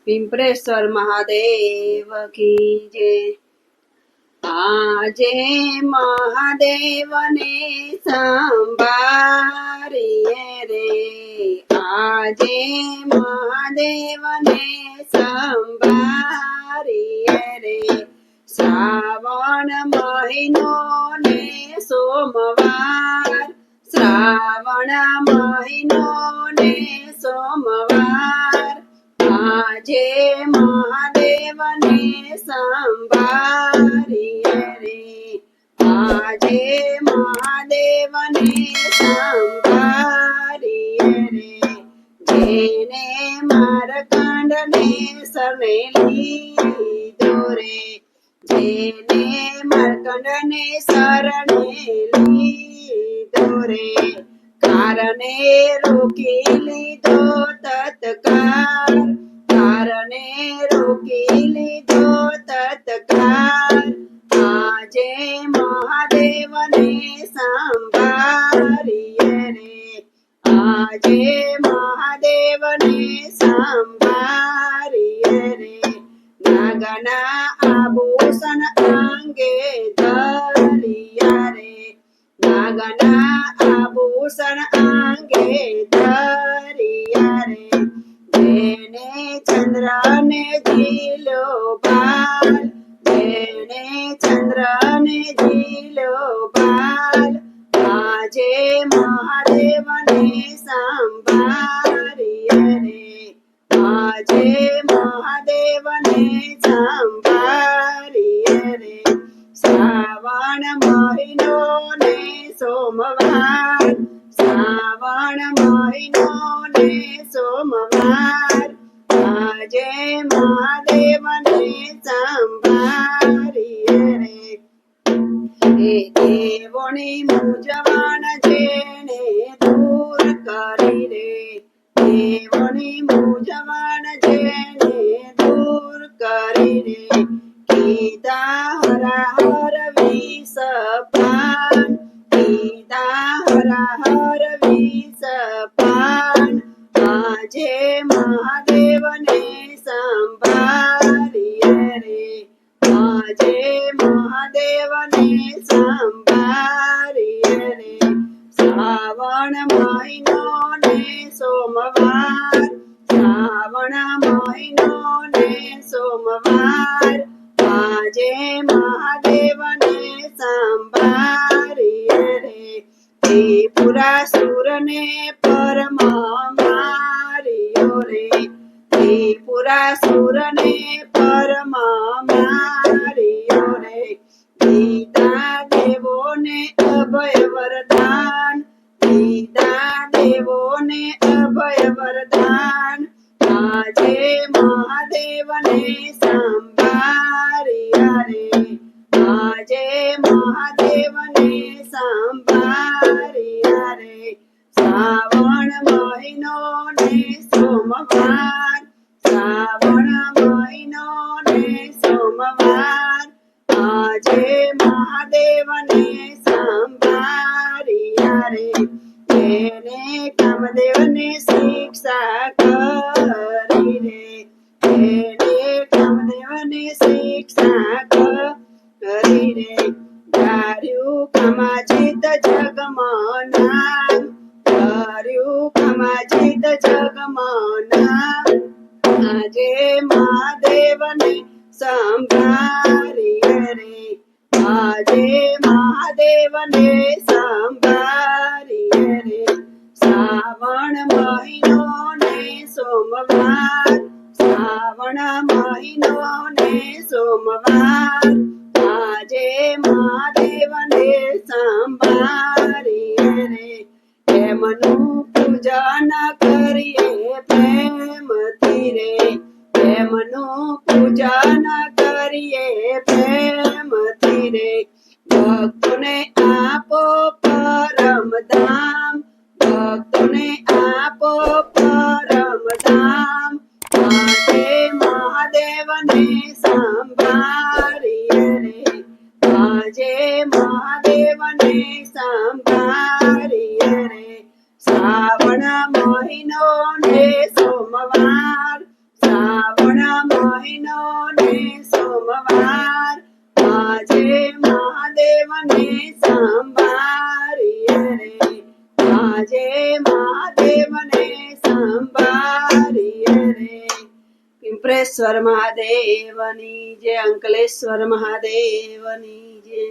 पिंपरेश्वर महादेव की जय। आजे महादेव ने संभारिए रे, आजे महादेव ने संभारिए रे। श्रावण महीनो ने सोमवार, श्रावण महीनो ने सोमवार। आजे महादेव ने संभारिए रे, आजे महादेव ने संभारिए रे। जेने मारकंड ने शरणे लीधो रे, जेने मारकंड ने शरणे लीधो रे। कारणे रोकी लीधो तत्काल, कारणे रोकी लीधो तत्काल। आजे महादेव ने संभारिए रे, आजे महादेव ने संभारिए रे। नागना आभूषण अंगे धरिया रे, नागना आभूषण अंगे धरिया रे। जेने चंद्र ने झीलो बाल, जेने चंद्र ने झीलो बाल। आजे महादेव ने संभारिए रे, आजे महादेव ने संभारिए रे। श्रावण महीनो ने सोमवार, श्रावण महीनो ने सोमवार। आजे महादेव ने संभारिए रे। हे देवोनी मूंझवण जेने दूर करी रे, देवोनी मूंझवण जेने दूर करी रे। कीधा हरा हर विष पान, कीधा हरा हर विष पान। आजे महादेव ने संभारिए रे, आजे महादेव ने संभारिए रे। श्रावण महीनो ने सोमवार, श्रावण महीनो ने सोमवार। आजे महादेव ने संभारिए रे। त्रिपुरासुर ने परम मारियो रे, त्रिपुरासुर ने परम मारियो रे। दीदा देवो ने अभय वरदान, दीदा देवो ने अभय वरदान। आजे महादेव ने संभारिया रे, आजे महादेव ने संभारिया रे। श्रावण महीनो ने सोमवार, श्रावण महीनो ने सोमवार। आजे महादेव ने संभारिया रे। जेने कामदेव ने शिक्षा करी रे, जेने कामदेव ने शिक्षा करी रे। धार्यु कामाजित जगमना, धार्यु कामाजित जगमना। आजे महादेव ने संभारिए रे, आजे महादेव ने संभारिए रे। श्रावण महीनो ने सोमवार, श्रावण महीनो ने सोमवार। आजे महादेव ने संभारिए रे। प्रेमनु पूजन करिए प्रेमती रे, प्रेमनु पूजन करिए प्रेमती रे। भक्तों ने आपो परम धाम, भक्तों ने आपो परम धाम। आजे महादेव ने संभारिए रे, आजे महादेव ने संभारिए रे। श्रावण महीनो ने सोमवार, श्रावण શ્રાવણ મહિનો ને સોમવાર આજે મહાદેવને સંભાળીએ રે આજે મહાદેવને સંભાળીએ રે પિંપરેશ્વર મહાદેવની જય અંકલેશ્વર મહાદેવની જય